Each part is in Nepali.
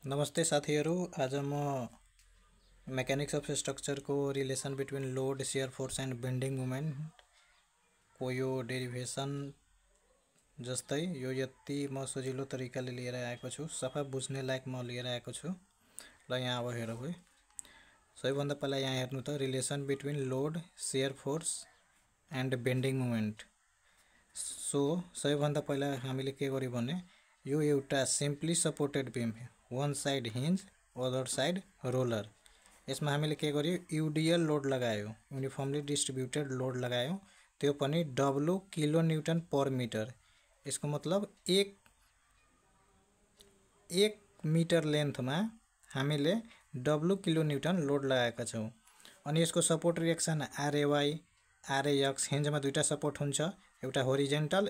नमस्ते साथीहरू, आज म मेकानिक्स अफ स्ट्रक्चर को relation between load, shear force and bending moment को यो डेरिभेसन जस्तै यो यति म सजिलो तरिकाले लिएर आएको छु। सफा बुझ्ने लायक म लिएर आएको छु। ल यहाँ अब हेरौँ है। सबैभन्दा पहिला यहाँ हेर्नु त relation between load, shear force and bending moment. So सबैभन्दा पहिला हामीले के गर्यो भने यो एउटा simply supported beam, one side hinge other side roller. यसमा हामीले के गर्यो, यूडीएल लोड लगायो, यूनिफर्मली डिस्ट्रिब्युटेड लोड लगायो, त्यो पनि W kilo newton per metre. यसको मतलब एक मिटर लेन्थमा हामीले W किलो न्यूटन लोड लगाएका छौँ। अनि यसको सपोर्ट रिएक्सन RAY RAX, हिन्जमा दुईटा सपोर्ट हुन्छ, एउटा होरिजेन्टल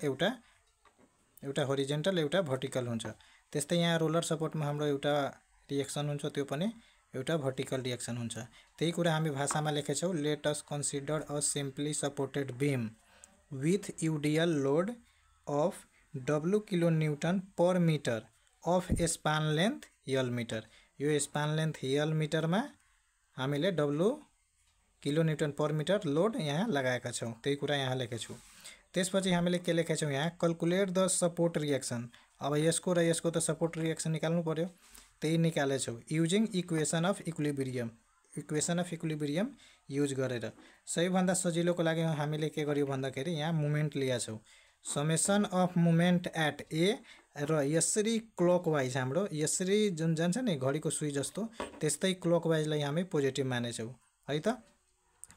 एउटा भर्टिकल हुन्छ। त्यस्तै यहाँ रोलर सपोर्टमा हाम्रो एउटा रिएक्सन हुन्छ, त्यो पनि एउटा भर्टिकल रिएक्सन हुन्छ। त्यही कुरा हामी भाषामा लेखेछौँ, let us consider a simply supported beam with UDL load of W kilo newton per metre of span length L metre. यो स्पान लेन्थ L मिटरमा हामीले W kilo newton per metre load यहाँ लगाएका छौँ, त्यही कुरा यहाँ लेखेछु। त्यसपछि हामीले के लेखेछौँ यहाँ, क्याल्कुलेट द सपोर्ट रिएक्सन। अब यसको र यसको त सपोर्ट रिएक्सन निकाल्नु पर्यो, त्यही निकालेछौँ using equation of equilibrium use गरेर। सबैभन्दा सजिलोको लागि हामीले के गर्यो भन्दाखेरि यहाँ मोमेन्ट लिएछौँ, summation of moment at A, र यसरी क्लकवाइज हाम्रो यसरी जुन जान्छ नि घडीको सुई जस्तो, त्यस्तै क्लकवाइजलाई हामी पोजिटिभ मानेछौँ है त,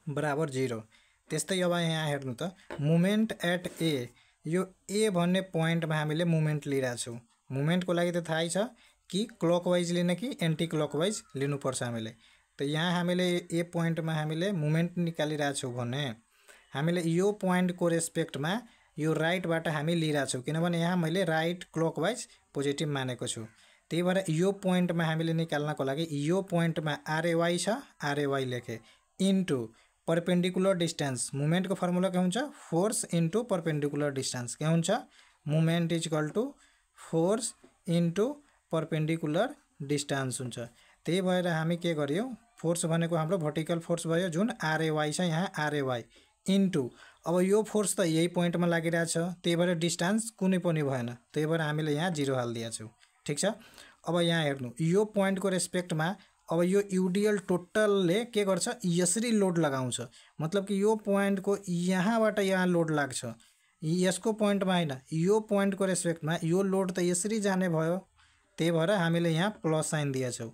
बराबर 0। त्यस्तै अब यहाँ हेर्नु त, मोमेन्ट एट ए, यो ए भन्ने पोइन्टमा हामीले मोमेन्ट लिइरहेछौँ। मोमेन्टको लागि त थाहै छ कि क्लकवाइज लिने कि एन्टी क्लकवाइज लिनुपर्छ हामीले। त यहाँ हामीले ए पोइन्टमा हामीले मोमेन्ट निकालिरहेछौँ भने हामीले यो पोइन्टको रेस्पेक्टमा यो राइटबाट हामी लिइरहेछौँ, किनभने यहाँ मैले राइट क्लकवाइज पोजिटिभ मानेको छु। त्यही भएर यो पोइन्टमा हामीले निकाल्नको लागि यो पोइन्टमा RAY छ, RAY लेखे, इन्टु परपेन्डिकुलर डिस्टेन्स। मोमेन्टको फर्मुला के हुन्छ, फोर्स इन्टु परपेन्डिकुलर डिस्टेन्स। के हुन्छ, moment is equal to force into perpendicular distance हुन्छ। त्यही भएर हामी के गर्यो, फोर्स भनेको हाम्रो भर्टिकल फोर्स भयो जुन RAY छ, यहाँ RAY इन्टु, अब यो फोर्स त यही पोइन्टमा लागिरहेछ, त्यही भएर डिस्टेन्स कुनै पनि भएन, त्यही भएर हामीले यहाँ 0 हालिदिएछौँ। ठिक छ। अब यहाँ हेर्नु, यो पोइन्टको रेस्पेक्टमा अब यो यूडीएल टोटलले के गर्छ, यसरी लोड लगाउँछ। मतलब कि यो पोइन्टको यहाँबाट यहाँ लोड लाग्छ, यसको पोइन्टमा होइन, यो पोइन्टको रेस्पेक्टमा यो लोड त यसरी जाने भयो, त्यही भएर हामीले यहाँ प्लस साइन दिएछौँ।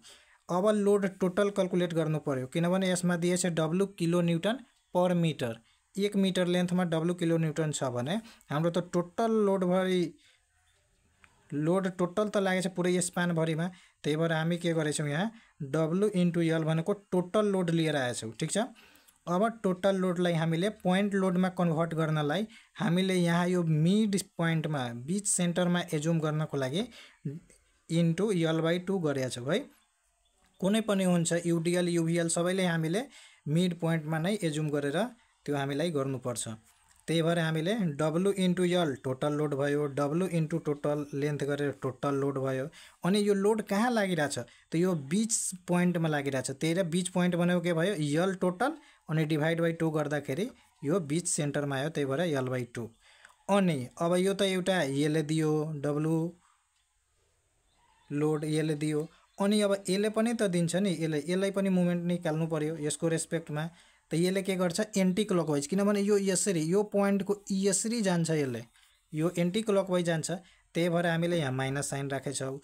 अब लोड टोटल क्याल्कुलेट गर्नु पर्यो, किनभने यसमा दिएछ W kilo newton per metre. 1 metre लेन्थमा W किलो न्यूटन छ भने हाम्रो त टोटल लोड टोटल त लागेछ पुरै स्पान भरिमा। त्यही भएर हामी के गरेछौँ, यहाँ W इन्टु L भनेको टोटल लोड लिएर आएछौँ। ठिक छ। अब टोटल लोडलाई हामीले पोइन्ट लोडमा कन्भर्ट गर्नलाई हामीले यहाँ यो मिड पोइन्टमा बीच सेन्टरमा एजुम गर्नको लागि इन्टु L/2 गरेछौँ है। कुनै पनि हुन्छ, यूडीएल यूभीएल सबैले हामीले मिड पोइन्टमा नै एजुम गरेर त्यो हामीलाई गर्नुपर्छ। त्यही भएर हामीले W into L total load भयो, W इन्टु टोटल लेन्थ गरेर टोटल लोड भयो। अनि यो लोड कहाँ लागिरहेछ, त यो बीच पोइन्टमा लागिरहेछ, त्यही भएर बीच पोइन्ट भनेको के भयो, L टोटल अनि डिभाइड बाई 2 गर्दाखेरि यो बीच सेन्टरमा आयो, त्यही भएर L/2। अनि अब यो त एउटा यसले दियो W लोड, यसले दियो, अनि अब यसले पनि त दिन्छ नि, यसलाई पनि मुभमेन्ट निकाल्नु पर्यो यसको रेस्पेक्टमा। त यसले के गर्छ, एन्टी क्लकवाइज, किनभने यो यसरी यो पोइन्टको यसरी जान्छ, यसले यो एन्टी क्लकवाइज जान्छ, त्यही भएर हामीले यहाँ माइनस साइन राखेछौँ।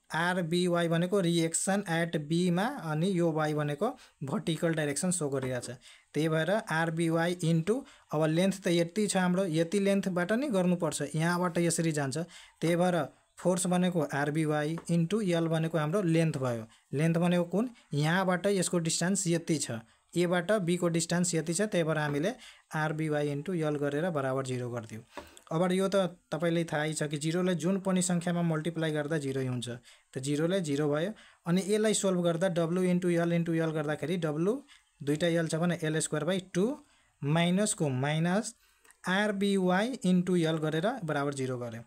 RBY भनेको रिएक्सन एट बीमा, अनि यो Y भनेको भर्टिकल डाइरेक्सन सो गरिरहेछ, त्यही भएर RBY इन्टु, अब लेन्थ त यति छ हाम्रो, यति लेन्थबाट नै गर्नुपर्छ, यहाँबाट यसरी जान्छ, त्यही भएर फोर्स भनेको RBY इन्टु L भनेको हाम्रो लेन्थ भयो। लेन्थ भनेको कुन, यहाँबाट यसको डिस्टेन्स यति छ, एबाट बीको डिस्टेन्स यति छ, त्यही भएर हामीले RBY इन्टु L गरेर बराबर 0 गरिदियो। अब यो त तपाईँलाई थाहै छ कि 0लाई जुन पनि सङ्ख्यामा मल्टिप्लाई गर्दा 0 हुन्छ, त 0लाई 0 भयो। अनि यसलाई सोल्भ गर्दा W इन्टु L गर्दाखेरि W दुईटा L छ भने L²/2 माइनसको माइनस RBY इन्टु L गरेर बराबर 0 गर्यो।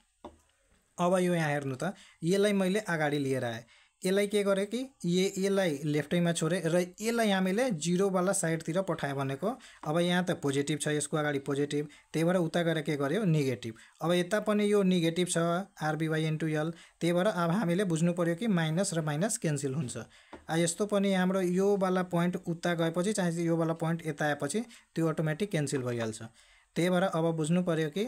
अब यो यहाँ हेर्नु त, यसलाई मैले अगाडि लिएर आएँ, यसलाई के गरे कि यसलाई लेफ्टैमा छोडे र यसलाई हामीले 0 वाला साइडतिर पठाए भनेको अब यहाँ त पोजिटिभ छ यसको अगाडि पोजिटिभ त्यही भएर उता गएर के गर्यो नेगेटिभ अब यता पनि यो नेगेटिभ छ RBY * L त्यही भएर अब हामीले बुझ्नु पर्यो कि माइनस र माइनस क्यान्सल हुन्छ यस्तो पनि हाम्रो यो वाला पोइन्ट उता गएपछि चाहिँ यो वाला पोइन्ट यता आएपछि त्यो अटोमेटिक क्यान्सल भइहाल्छ त्यही भएर अब बुझ्नु पर्यो कि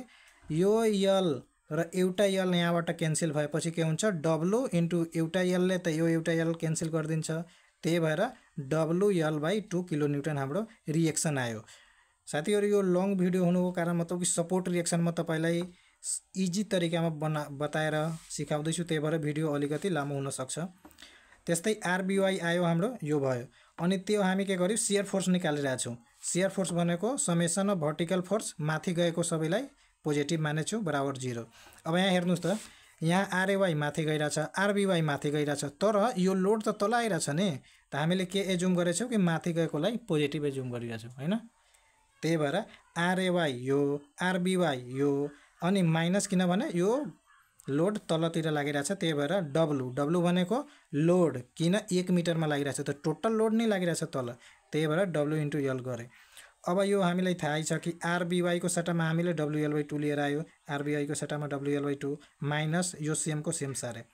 यो L र एउटा L यहाँबाट क्यान्सल भएपछि के हुन्छ W * एउटा L ले त यो एउटा L क्यान्सल गरिदिन्छ त्यही भएर WL/2 किलोन्युटन हाम्रो रिएक्सन आयो साथीहरु यो लङ भिडियो हुनुको कारण मतलब कि सपोर्ट रिएक्सन म तपाईलाई इजी तरिकामा बताएर सिकाउँदैछु त्यही भएर भिडियो अलिकति लामो हुन सक्छ त्यस्तै RBY आयो हाम्रो यो भयो अनि त्यो हामी के गर्यौ शियर फोर्स निकालिरहेका छौं शियर फोर्स भनेको समेसन अफ भर्टिकल फोर्स माथि गएको सबैलाई पोजिटिभ मानेछु बराबर 0 अब यहाँ हेर्नुस् त यहाँ RAY माथि गइराछ RBY माथि गइराछ तर यो लोड त तल आइराछ नि त हामीले के एजुम गरेछौं कि माथि गएकोलाई पोजिटिभ एजुम गरिराछौं हैन त्यही भएर RAY यो RBY यो अनि माइनस किनभने यो लोड तलतिर लागिराछ त्यही भएर W भनेको लोड किन 1 मिटरमा लागिराछ त टोटल लोड नै लागिराछ तल त्यही भएर W * L गरे अब यो हामीलाई थाहै छ कि RBY को सट्टामा हामीले WL/2 लिएर आयो RBY को सट्टामा WL/2 माइनस यो सेम को सेम सारे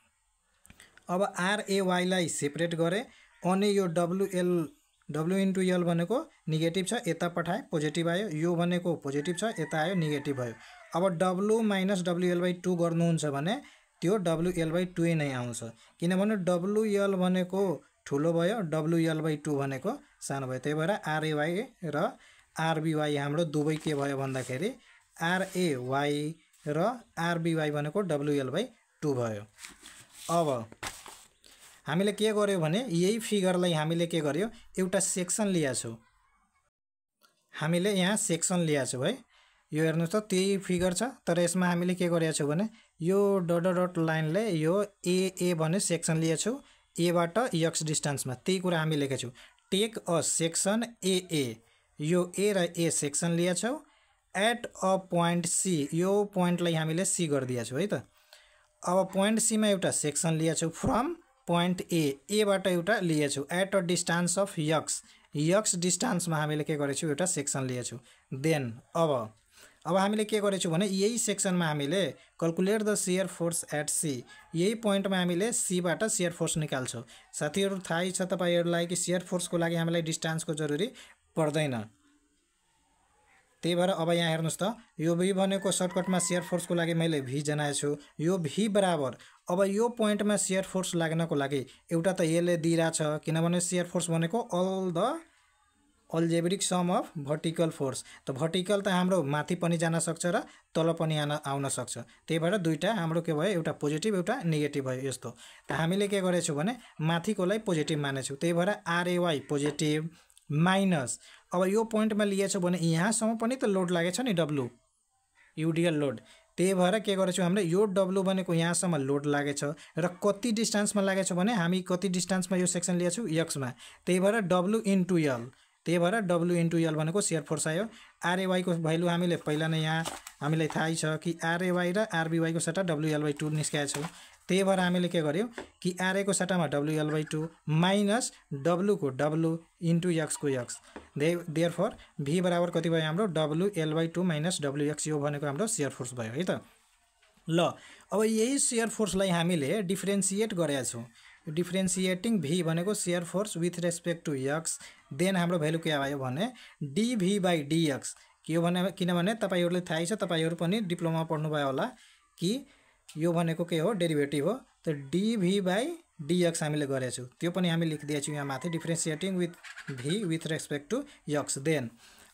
अब RAY लाई सेपरेट गरे अनि यो W * L भनेको नेगेटिभ छ यता पठाए पोजिटिभ आयो यो भनेको पोजिटिभ छ यता आयो नेगेटिभ भयो अब W - WL/2 गर्नुहुन्छ भने त्यो WL/2 नै आउँछ किनभने WL भनेको ठुलो भयो WL/2 भनेको सानो भयो त्यही भएर RAY र RBY हाम्रो दुवै के भयो भन्दाखेरि RAY र RBY भनेको WL/2 भयो अब हामीले के गर्यो भने यही फिगरलाई हामीले के गर्यो एउटा सेक्सन लियाछौ हामीले यहाँ सेक्सन लियाछौ है यो हेर्नुस् त त्यही फिगर छ तर यसमा हामीले के गरेका छौ भने यो डट लाइनले यो AA भन्ने सेक्सन लिएछौ A बाट x डिस्टेन्समा त्यही कुरा हामी लेखेछौ टेक अ सेक्सन AA यो A र A सेक्सन लिएछौ एट अ पोइन्ट C यो पोइन्टलाई हामीले C गरिदिएछौ है त अब पोइन्ट C मा एउटा सेक्सन लिएछौ फ्रम पोइन्ट A बाट एउटा लिएछौ at a distance of x डिस्टेन्समा हामीले के गरेछौ एउटा सेक्सन लिएछौ देन अब हामीले के गरेछौ भने यही सेक्सनमा हामीले calculate the shear force at C यही पोइन्टमा हामीले C बाट शियर फोर्स निकाल्छौ साथीहरु थाहै छ तपाईहरुलाई कि शियर फोर्सको लागि हामीलाई डिस्टेन्सको जरुरी पर्दैन त्यही भएर अब यहाँ हेर्नुस् त यो V भनेको सर्टकटमा शियर फोर्सको लागि मैले V जनाएछु यो V बराबर अब यो पोइन्टमा शियर फोर्स लाग्नको लागि एउटा त यसले दिइराछ किनभने शियर फोर्स भनेको all the algebraic sum of vertical force त भर्टिकल त हाम्रो माथि पनि जान सक्छ र तल पनि आउन सक्छ त्यही भएर दुईटा हाम्रो के भयो एउटा पोजिटिभ एउटा नेगेटिभ भयो यस्तो त हामीले के गरेछौ भने माथिकोलाई पोजिटिभ मानेछौ त्यही भएर RAY पोजिटिभ माइनस अब यो पोइन्टमा लिएछौ भने यहाँसम्म पनि त लोड लागेछ नि W UDL लोड त्यही भएर के गरेछौ हामीले यो W भनेको यहाँसम्म लोड लागेछ र कति डिस्टेन्समा लागेछ भने हामी कति डिस्टेन्समा यो सेक्सन लिएछौ x मा त्यही भएर W * L त्यही भएर W * L भनेको शियर फोर्स आयो RAY को भ्यालु हामीले पहिला नै यहाँ हामीलाई थाहै छ कि RAY र RBY को सट्टा WL/2 निस्काएछौ त्यही भएर हामीले के गर्यौ कि RA को सट्टामा WL/2 माइनस W को W * x को x देयरफोर V बराबर कति भयो हाम्रो WL/2 माइनस WX यो भनेको हाम्रो शियर फोर्स भयो है त ल अब यही शियर फोर्सलाई हामीले डिफरेन्शिएट गरेका छौं डिफरेन्शिएटिङ V भनेको shear force with respect to x then हाम्रो भ्यालु के आयो भने dV/dx के हो भने किनभने तपाईहरुले थाहै छ तपाईहरु पनि डिप्लोमा पढ्नु भयो होला कि यो भनेको के हो डेरिभेटिभ हो त dV/dx हामीले गरेछौ त्यो पनि हामी लेखिदिएछौ यहाँ माथि differentiating with V with respect to x then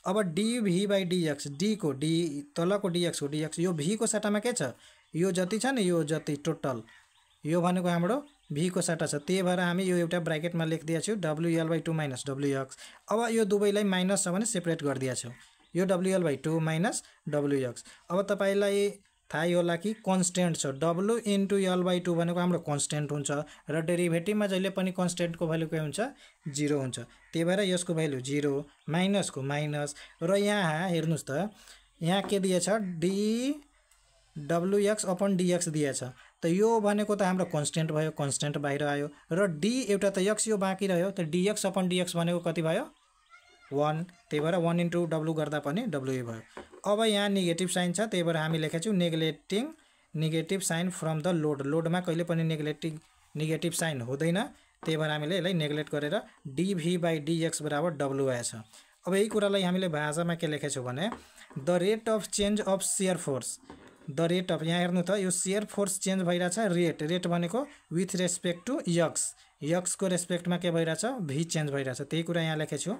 अब dV/dx d को d तलको dx को dx यो V को सट्टामा के छ यो जति छ नि यो जति टोटल यो भनेको हाम्रो V को सट्टा छ त्यही भएर हामी यो एउटा ब्र्याकेटमा लेखिदिएछौ WL/2 माइनस WX अब यो दुवैलाई माइनस छ भने सेपरेट गरिदिएछौ यो WL/2 माइनस WX अब तपाईलाई थाहै होला कि कन्स्टेन्ट छ W * L/2 भनेको हाम्रो कन्स्टेन्ट हुन्छ र डेरिभेटिभमा जहिले पनि कन्स्टेन्टको भ्यालु के हुन्छ 0 हुन्छ त्यही भएर यसको भ्यालु 0 माइनसको माइनस र यहाँ हेर्नुस् त यहाँ के दिएछ dWx/dx दिएछ त त यो भनेको त हाम्रो कन्स्टेन्ट भयो, कन्स्टेन्ट बाहिर आयो र डी एउटा त x यो बाँकी रह्यो त dx अपन dx भनेको कति भयो 1 त्यही भएर 1 इन्टु w गर्दा पनि w भयो। अब यहाँ नेगेटिभ साइन छ त्यही भएर हामी लेखेछौँ negative sign from the load. लोडमा कहिले पनि नेगेटिभ साइन हुँदैन त्यही भएर हामीले यसलाई नेग्लेक्ट गरेर dv/dx बराबर w आएछ। अब यही कुरालाई हामीले भाषामा के लेखेछौँ भने the rate of change of shear force, the rate of, यहाँ हेर्नु त यो शियर फोर्स चेन्ज भइरहेछ रेट भनेको विथ रेस्पेक्ट टु x को रेस्पेक्टमा के भइरहेछ v चेन्ज भइरहेछ त्यही कुरा यहाँ लेखेछु।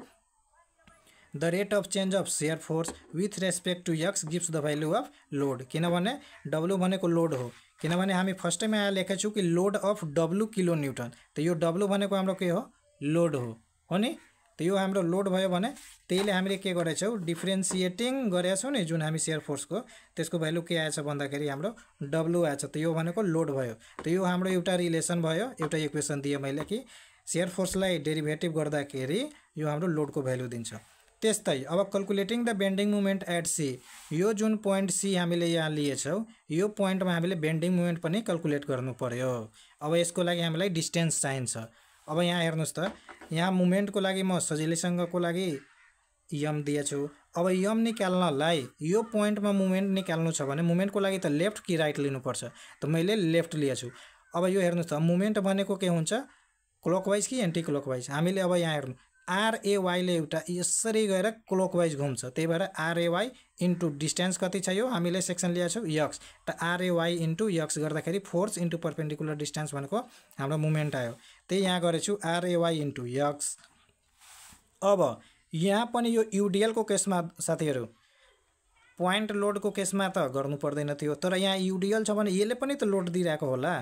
The rate of change of shear force with respect to x gives the value of load, किनभने w भनेको लोड हो, किनभने हामी फर्स्टमै यहाँ लेखेछौँ कि load of w kilo newton त यो w भनेको हाम्रो के हो लोड हो नि त यो हाम्रो लोड भयो भने त्यसले हामीले के गरेछौँ डिफ्रेन्सिएटिङ गरेछौँ नि जुन हामी शियर फोर्सको त्यसको भ्यालु के आएछ भन्दाखेरि हाम्रो w आएछ त यो भनेको लोड भयो। त यो हाम्रो एउटा रिलेसन भयो, एउटा इक्वेसन दिएँ मैले कि शियर फोर्सलाई डेरिभेटिभ गर्दाखेरि यो हाम्रो लोडको भ्यालु दिन्छ। त्यस्तै अब calculating the bending moment at C, यो जुन पोइन्ट सी हामीले यहाँ लिएछौँ यो पोइन्टमा हामीले बेन्डिङ मोमेन्ट पनि क्याल्कुलेट गर्नु पर्यो। अब यसको लागि हामीलाई डिस्टेन्स चाहिन्छ। अब यहाँ हेर्नुहोस् त यहाँ मोमेन्टको लागि म सजिलैसँगको लागि यम दिएछु। अब यम निकाल्नलाई यो पोइन्टमा मोमेन्ट निकाल्नु छ भने मोमेन्टको लागि त लेफ्ट कि राइट लिनुपर्छ त मैले लेफ्ट लिएछु। अब यो हेर्नुहोस् त मोमेन्ट भनेको के हुन्छ क्लकवाइज कि एन्टी क्लकवाइज, हामीले अब यहाँ हेर्नु RAY ले एउटा यसरी गएर क्लकवाइज घुम्छ त्यही भएर RAY इन्टु डिस्टेन्स कति छ यो हामीले सेक्सन लिएछौँ x त RAY इन्टु x गर्दाखेरि फोर्स इन्टु पर्पेन्डिकुलर डिस्टेन्स भनेको हाम्रो मोमेन्ट आयो त्यही यहाँ गरेछु RAY इन्टु x। अब यहाँ पनि यो UDL को केसमा साथीहरू पोइन्ट लोडको केसमा त गर्नु पर्दैन थियो तर यहाँ UDL छ भने यसले पनि त लोड दिइरहेको होला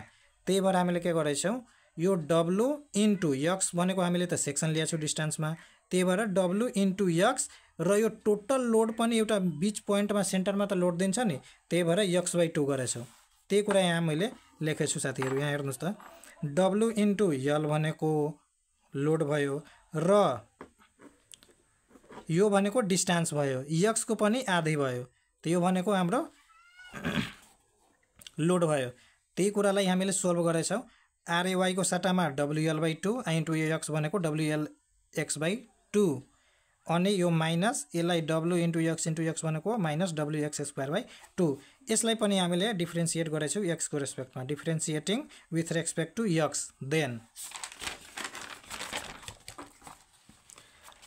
त्यही भएर हामीले के गरेछौँ यो w इन्टु x भनेको हामीले त सेक्सन लिएछौँ डिस्टेन्समा त्यही भएर w इन्टु x र यो टोटल लोड पनि एउटा बिच पोइन्टमा सेन्टरमा त लोड दिन्छ नि त्यही भएर x/2 गरेछौँ त्यही कुरा यहाँ मैले लेखेछु साथीहरू। यहाँ हेर्नुहोस् त w इन्टु l भनेको लोड भयो र यो भनेको डिस्टेन्स भयो x को पनि आधी भयो त यो भनेको हाम्रो लोड भयो त्यही कुरालाई हामीले सोल्भ गरेछौँ। RAY को सट्टामा WL/2 इन्टु यो x भनेको WLX/2 अनि यो माइनस यसलाई w इन्टु x भनेको माइनस WX²/2 यसलाई पनि हामीले डिफ्रेन्सिएट गरेछौँ x को रेस्पेक्टमा differentiating with respect to x। Then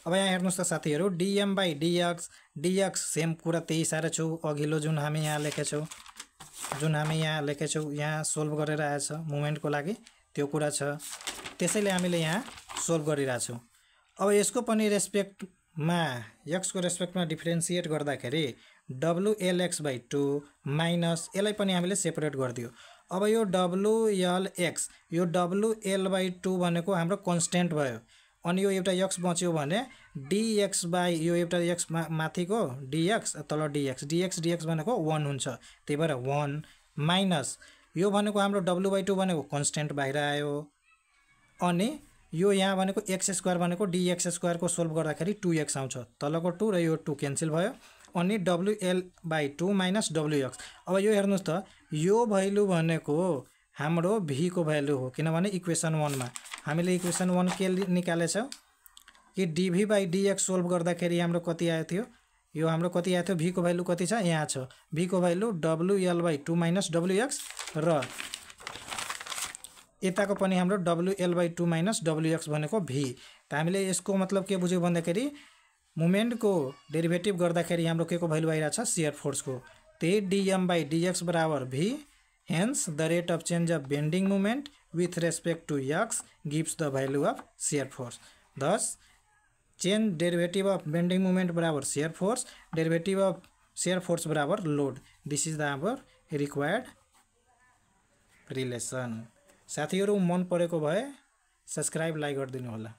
अब यहाँ हेर्नुहोस् त साथीहरू dm/dx सेम कुरा त्यही साह्रै छु अघिल्लो जुन हामी यहाँ लेखेछौँ यहाँ सोल्भ गरेर आएछ मोमेन्टको लागि त्यो कुरा छ त्यसैले हामीले यहाँ सोल्भ गरिरहेछौँ। अब यसको पनि रेस्पेक्टमा x को रेस्पेक्टमा डिफ्रेन्सिएट गर्दाखेरि WLX/2 माइनस यसलाई पनि हामीले सेपरेट गरिदियो। अब यो WLX यो WL/2 भनेको हाम्रो कन्स्टेन्ट भयो अनि यो एउटा x बच्यो भने dx बाई यो एउटा x माथिको dx तल dx भनेको 1 हुन्छ त्यही भएर 1 माइनस यो भनेको हाम्रो w/2 भनेको कन्स्टेन्ट बाहिर आयो अनि यो यहाँ भनेको x² भनेको dx² को सोल्भ गर्दाखेरि 2x आउँछ तलको 2 र यो 2 क्यान्सल भयो अनि WL/2 माइनस WX। अब यो हेर्नुहोस् त यो भ्यालु भनेको हाम्रो v को भ्यालु हो किनभने इक्वेसन 1 मा हामीले इक्वेसन 1 के निकालेछौँ कि dv/dx सोल्भ गर्दाखेरि हाम्रो कति आयो थियो यो हाम्रो कति आयो थियो v को भ्यालु कति छ यहाँ छ v को भ्यालु WL/2 माइनस WX र यताको पनि हाम्रो WL/2 माइनस WX भनेको v त हामीले यसको मतलब के बुझ्यौ भन्दाखेरि मोमेन्टको डेरिभेटिभ गर्दाखेरि हाम्रो के को भ्यालु आइरहेछ शियर फोर्सको त्यही dm/dx बराबर v hence the rate of change of bending moment with respect to x gives the value of shear force। Thus change derivative of bending moment बराबर shear force derivative of shear force बराबर load। This is the our required relation। साथीहरु मन परेको भए सब्स्क्राइब लाइक गरिदिनु होला।